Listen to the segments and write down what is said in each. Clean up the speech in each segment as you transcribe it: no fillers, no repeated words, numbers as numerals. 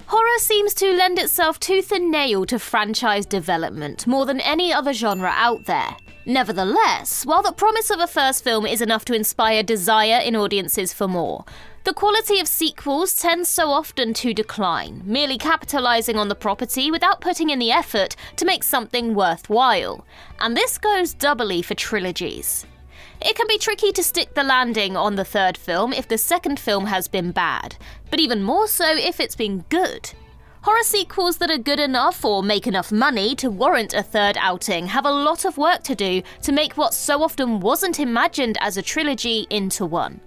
Horror seems to lend itself tooth and nail to franchise development more than any other genre out there. Nevertheless, while the promise of a first film is enough to inspire desire in audiences for more, the quality of sequels tends so often to decline, merely capitalizing on the property without putting in the effort to make something worthwhile. And this goes doubly for trilogies. It can be tricky to stick the landing on the third film if the second film has been bad, but even more so if it's been good. Horror sequels that are good enough or make enough money to warrant a third outing have a lot of work to do to make what so often wasn't imagined as a trilogy into one.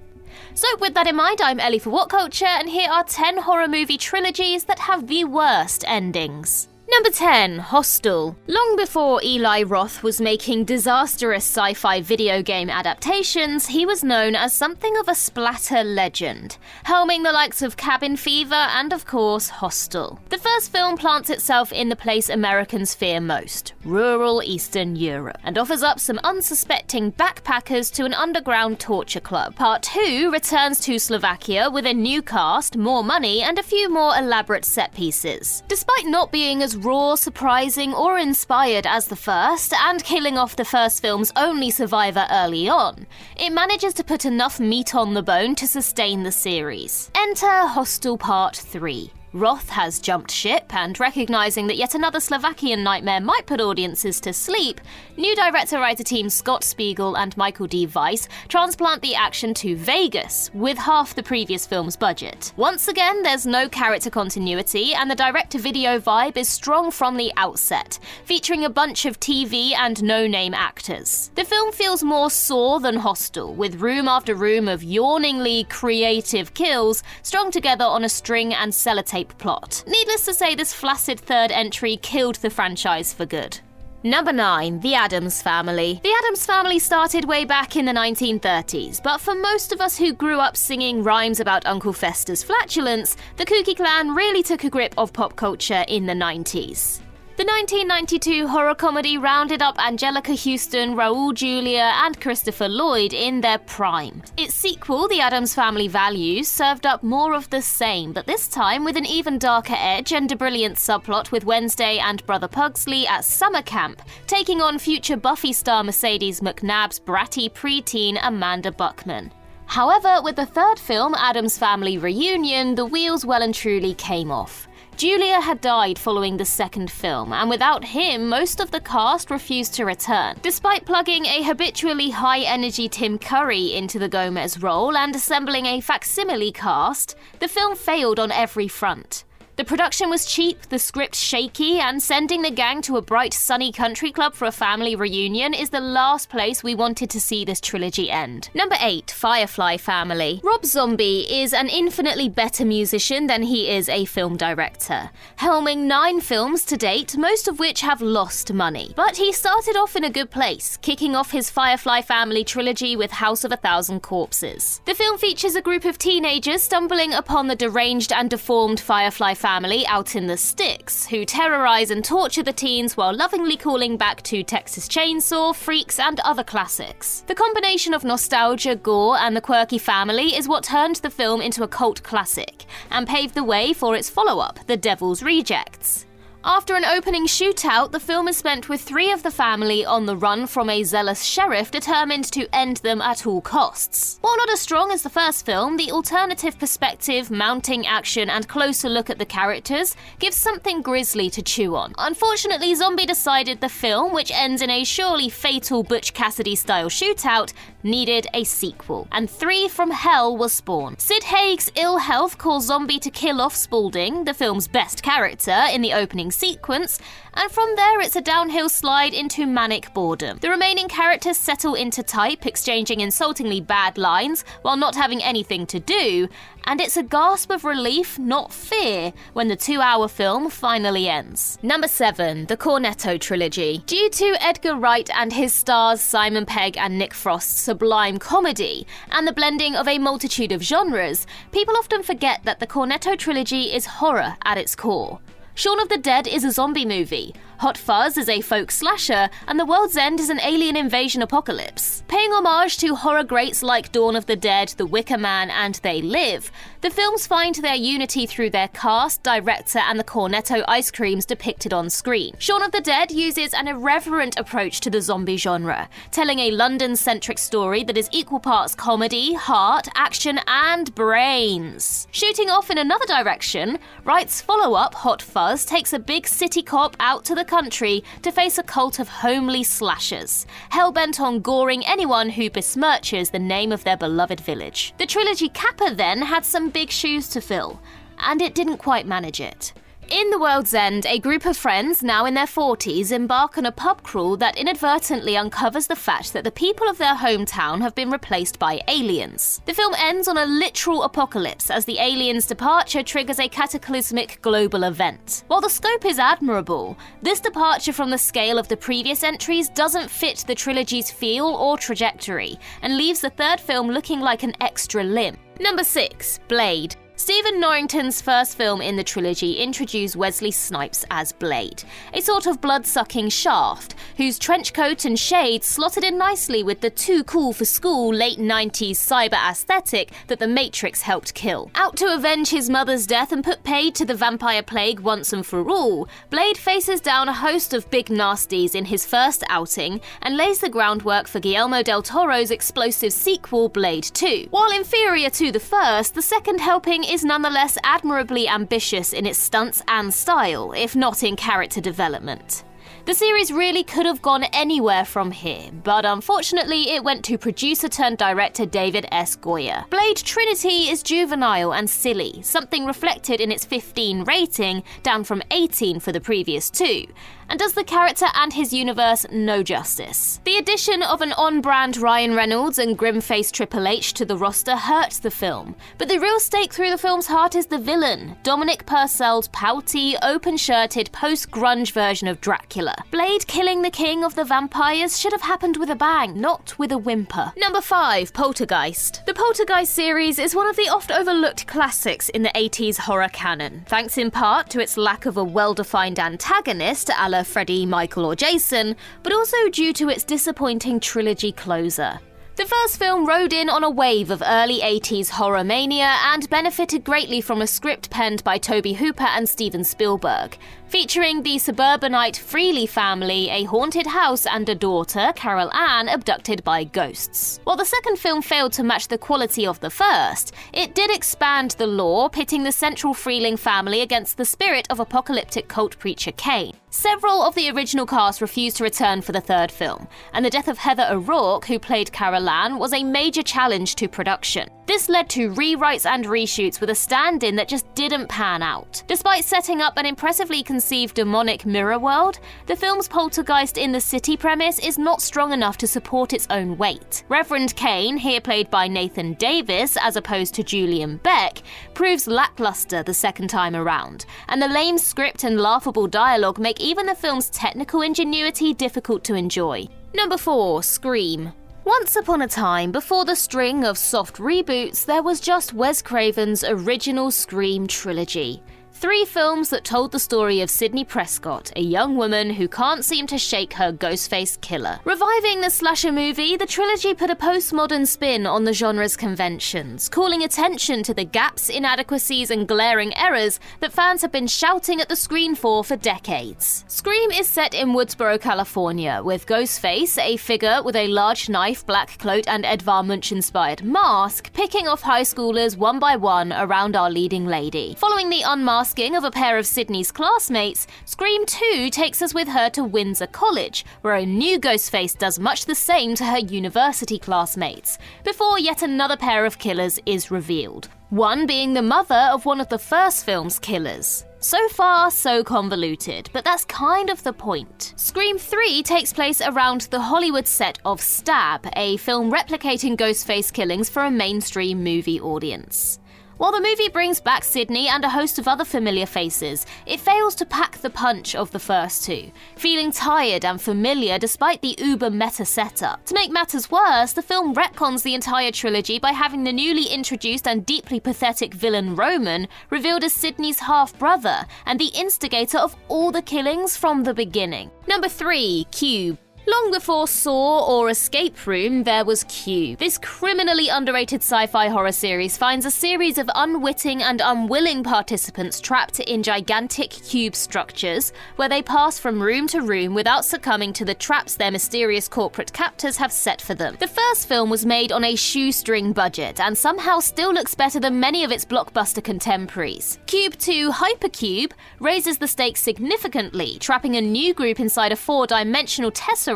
So with that in mind, I'm Ellie for What Culture, and here are 10 horror movie trilogies that have the worst endings. Number 10, Hostel. Long before Eli Roth was making disastrous sci-fi video game adaptations, he was known as something of a splatter legend, helming the likes of Cabin Fever and, of course, Hostel. The first film plants itself in the place Americans fear most, rural Eastern Europe, and offers up some unsuspecting backpackers to an underground torture club. Part 2 returns to Slovakia with a new cast, more money, and a few more elaborate set pieces. Despite not being as raw, surprising, or inspired as the first, and killing off the first film's only survivor early on, it manages to put enough meat on the bone to sustain the series. Enter Hostel Part 3. Roth has jumped ship, and recognizing that yet another Slovakian nightmare might put audiences to sleep, new director-writer team Scott Spiegel and Michael D. Weiss transplant the action to Vegas, with half the previous film's budget. Once again, there's no character continuity, and the direct-to-video vibe is strong from the outset, featuring a bunch of TV and no-name actors. The film feels more Saw than Hostel, with room after room of yawningly creative kills strung together on a string and sellotape plot. Needless to say, this flaccid third entry killed the franchise for good. Number 9, The Addams Family. The Addams Family started way back in the 1930s, but for most of us who grew up singing rhymes about Uncle Fester's flatulence, the Kooky Clan really took a grip of pop culture in the 90s. The 1992 horror comedy rounded up Angelica Houston, Raul Julia, and Christopher Lloyd in their prime. Its sequel, The Addams Family Values, served up more of the same, but this time with an even darker edge and a brilliant subplot with Wednesday and Brother Pugsley at summer camp, taking on future Buffy star Mercedes McNabb's bratty preteen Amanda Buckman. However, with the third film, Addams Family Reunion, the wheels well and truly came off. Julia had died following the second film, and without him, most of the cast refused to return. Despite plugging a habitually high-energy Tim Curry into the Gomez role and assembling a facsimile cast, the film failed on every front. The production was cheap, the script shaky, and sending the gang to a bright, sunny country club for a family reunion is the last place we wanted to see this trilogy end. Number 8, Firefly Family. Rob Zombie is an infinitely better musician than he is a film director, helming 9 films to date, most of which have lost money. But he started off in a good place, kicking off his Firefly Family trilogy with House of a Thousand Corpses. The film features a group of teenagers stumbling upon the deranged and deformed Firefly family out in the sticks, who terrorize and torture the teens while lovingly calling back to Texas Chainsaw, Freaks, and other classics. The combination of nostalgia, gore, and the quirky family is what turned the film into a cult classic, and paved the way for its follow-up, The Devil's Rejects. After an opening shootout, the film is spent with 3 of the family on the run from a zealous sheriff determined to end them at all costs. While not as strong as the first film, the alternative perspective, mounting action, and closer look at the characters gives something grisly to chew on. Unfortunately, Zombie decided the film, which ends in a surely fatal Butch Cassidy-style shootout, needed a sequel, and 3 from Hell was spawned. Sid Haig's ill health caused Zombie to kill off Spaulding, the film's best character, in the opening sequence, and from there it's a downhill slide into manic boredom. The remaining characters settle into type, exchanging insultingly bad lines while not having anything to do, and it's a gasp of relief, not fear, when the 2-hour film finally ends. Number 7, the Cornetto Trilogy. Due to Edgar Wright and his stars Simon Pegg and Nick Frost's sublime comedy, and the blending of a multitude of genres, people often forget that the Cornetto Trilogy is horror at its core. Shaun of the Dead is a zombie movie. Hot Fuzz is a folk slasher, and The World's End is an alien invasion apocalypse. Paying homage to horror greats like Dawn of the Dead, The Wicker Man, and They Live, the films find their unity through their cast, director, and the Cornetto ice creams depicted on screen. Shaun of the Dead uses an irreverent approach to the zombie genre, telling a London-centric story that is equal parts comedy, heart, action, and brains. Shooting off in another direction, Wright's follow-up, Hot Fuzz, takes a big city cop out to the country to face a cult of homely slashers, hell-bent on goring anyone who besmirches the name of their beloved village. The trilogy capper then had some big shoes to fill, and it didn't quite manage it. In The World's End, a group of friends, now in their 40s, embark on a pub crawl that inadvertently uncovers the fact that the people of their hometown have been replaced by aliens. The film ends on a literal apocalypse as the aliens' departure triggers a cataclysmic global event. While the scope is admirable, this departure from the scale of the previous entries doesn't fit the trilogy's feel or trajectory, and leaves the third film looking like an extra limb. Number 6. Blade. Stephen Norrington's first film in the trilogy introduced Wesley Snipes as Blade, a sort of blood-sucking shaft, whose trench coat and shades slotted in nicely with the too-cool-for-school late 90s cyber aesthetic that The Matrix helped kill. Out to avenge his mother's death and put paid to the vampire plague once and for all, Blade faces down a host of big nasties in his first outing and lays the groundwork for Guillermo del Toro's explosive sequel, Blade 2. While inferior to the first, the second helping is nonetheless admirably ambitious in its stunts and style, if not in character development. The series really could have gone anywhere from here, but unfortunately it went to producer-turned-director David S. Goyer. Blade Trinity is juvenile and silly, something reflected in its 15 rating, down from 18 for the previous two, and does the character and his universe no justice. The addition of an on-brand Ryan Reynolds and grim-faced Triple H to the roster hurts the film, but the real stake through the film's heart is the villain, Dominic Purcell's pouty, open-shirted, post-grunge version of Dracula. Blade killing the king of the vampires should have happened with a bang, not with a whimper. Number 5. Poltergeist. The Poltergeist series is one of the oft-overlooked classics in the 80s horror canon, thanks in part to its lack of a well-defined antagonist a la Freddy, Michael, or Jason, but also due to its disappointing trilogy closer. The first film rode in on a wave of early 80s horror mania and benefited greatly from a script penned by Tobe Hooper and Steven Spielberg, featuring the suburbanite Freely family, a haunted house, and a daughter, Carol Ann, abducted by ghosts. While the second film failed to match the quality of the first, it did expand the lore, pitting the central Freeling family against the spirit of apocalyptic cult preacher Cain. Several of the original cast refused to return for the third film, and the death of Heather O'Rourke, who played Carol Ann, was a major challenge to production. This led to rewrites and reshoots with a stand-in that just didn't pan out. Despite setting up an impressively conceived demonic mirror world, the film's Poltergeist in the City premise is not strong enough to support its own weight. Reverend Cain, here played by Nathan Davis as opposed to Julian Beck, proves lackluster the second time around, and the lame script and laughable dialogue make even the film's technical ingenuity difficult to enjoy. Number 4. Scream. Once upon a time, before the string of soft reboots, there was just Wes Craven's original Scream trilogy. 3 films that told the story of Sidney Prescott, a young woman who can't seem to shake her Ghostface killer. Reviving the slasher movie, the trilogy put a postmodern spin on the genre's conventions, calling attention to the gaps, inadequacies, and glaring errors that fans have been shouting at the screen for decades. Scream is set in Woodsboro, California, with Ghostface, a figure with a large knife, black cloak, and Edvard Munch-inspired mask, picking off high schoolers one by one around our leading lady. Following the unmasking of a pair of Sydney's classmates, Scream 2 takes us with her to Windsor College, where a new Ghostface does much the same to her university classmates, before yet another pair of killers is revealed. One being the mother of one of the first film's killers. So far, so convoluted, but that's kind of the point. Scream 3 takes place around the Hollywood set of Stab, a film replicating Ghostface killings for a mainstream movie audience. While the movie brings back Sydney and a host of other familiar faces, it fails to pack the punch of the first two, feeling tired and familiar despite the uber-meta setup. To make matters worse, the film retcons the entire trilogy by having the newly introduced and deeply pathetic villain Roman revealed as Sydney's half-brother and the instigator of all the killings from the beginning. Number 3, Cube. Long before Saw or Escape Room, there was Cube. This criminally underrated sci-fi horror series finds a series of unwitting and unwilling participants trapped in gigantic cube structures, where they pass from room to room without succumbing to the traps their mysterious corporate captors have set for them. The first film was made on a shoestring budget and somehow still looks better than many of its blockbuster contemporaries. Cube 2 Hypercube raises the stakes significantly, trapping a new group inside a four-dimensional tesseract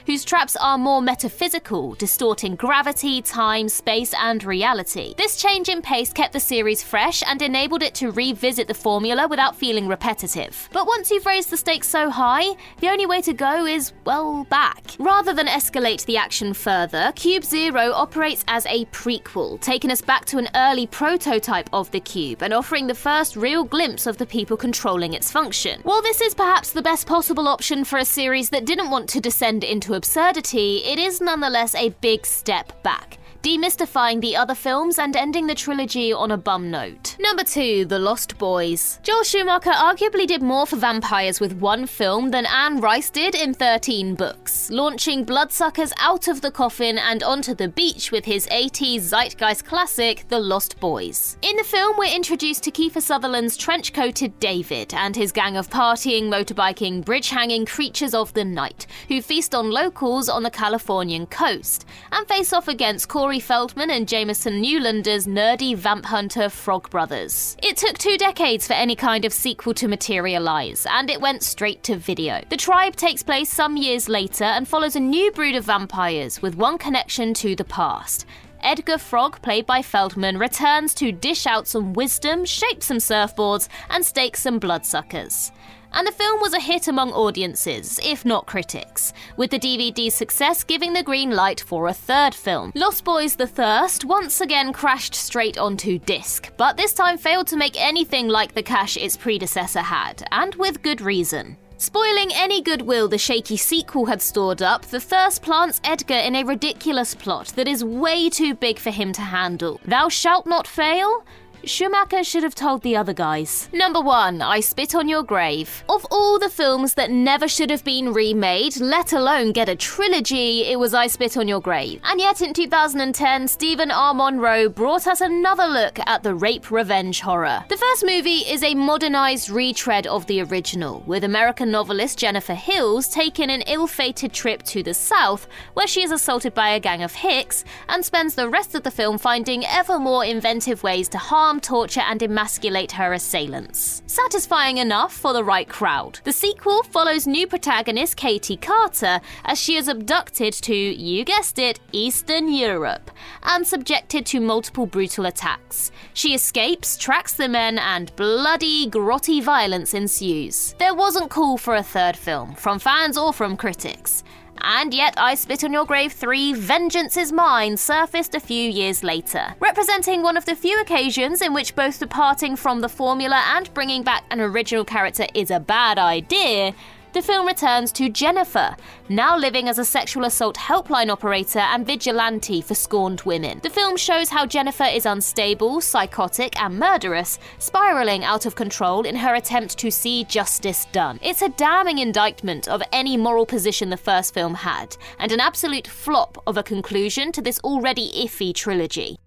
whose traps are more metaphysical, distorting gravity, time, space, and reality. This change in pace kept the series fresh and enabled it to revisit the formula without feeling repetitive. But once you've raised the stakes so high, the only way to go is, well, back. Rather than escalate the action further, Cube Zero operates as a prequel, taking us back to an early prototype of the cube and offering the first real glimpse of the people controlling its function. While this is perhaps the best possible option for a series that didn't want to descend into absurdity, it is nonetheless a big step back, demystifying the other films and ending the trilogy on a bum note. Number 2, The Lost Boys. Joel Schumacher arguably did more for vampires with one film than Anne Rice did in 13 books, launching bloodsuckers out of the coffin and onto the beach with his 80s zeitgeist classic, The Lost Boys. In the film, we're introduced to Kiefer Sutherland's trench-coated David and his gang of partying, motorbiking, bridge-hanging creatures of the night, who feast on locals on the Californian coast, and face off against Corey Feldman and Jameson Newlander's nerdy vamp hunter Frog Brothers. It took 2 decades for any kind of sequel to materialize, and it went straight to video. The Tribe takes place some years later and follows a new brood of vampires with one connection to the past. Edgar Frog, played by Feldman, returns to dish out some wisdom, shape some surfboards, and stake some bloodsuckers. And the film was a hit among audiences, if not critics, with the DVD's success giving the green light for a third film. Lost Boys: The Thirst once again crashed straight onto disc, but this time failed to make anything like the cash its predecessor had, and with good reason. Spoiling any goodwill the shaky sequel had stored up, The Thirst plants Edgar in a ridiculous plot that is way too big for him to handle. Thou shalt not fail? Schumacher should have told the other guys. Number 1, I Spit on Your Grave. Of all the films that never should have been remade, let alone get a trilogy, it was I Spit on Your Grave. And yet in 2010, Stephen R. Monroe brought us another look at the rape revenge horror. The first movie is a modernized retread of the original, with American novelist Jennifer Hills taking an ill-fated trip to the South, where she is assaulted by a gang of hicks, and spends the rest of the film finding ever more inventive ways to harm, torture, and emasculate her assailants. Satisfying enough for the right crowd. The sequel follows new protagonist Katie Carter as she is abducted to, you guessed it, Eastern Europe, and subjected to multiple brutal attacks. She escapes, tracks the men, and bloody, grotty violence ensues. There wasn't call for a third film, from fans or from critics. And yet I Spit on Your Grave 3 Vengeance is Mine surfaced a few years later. Representing one of the few occasions in which both departing from the formula and bringing back an original character is a bad idea, the film returns to Jennifer, now living as a sexual assault helpline operator and vigilante for scorned women. The film shows how Jennifer is unstable, psychotic, and murderous, spiraling out of control in her attempt to see justice done. It's a damning indictment of any moral position the first film had, and an absolute flop of a conclusion to this already iffy trilogy.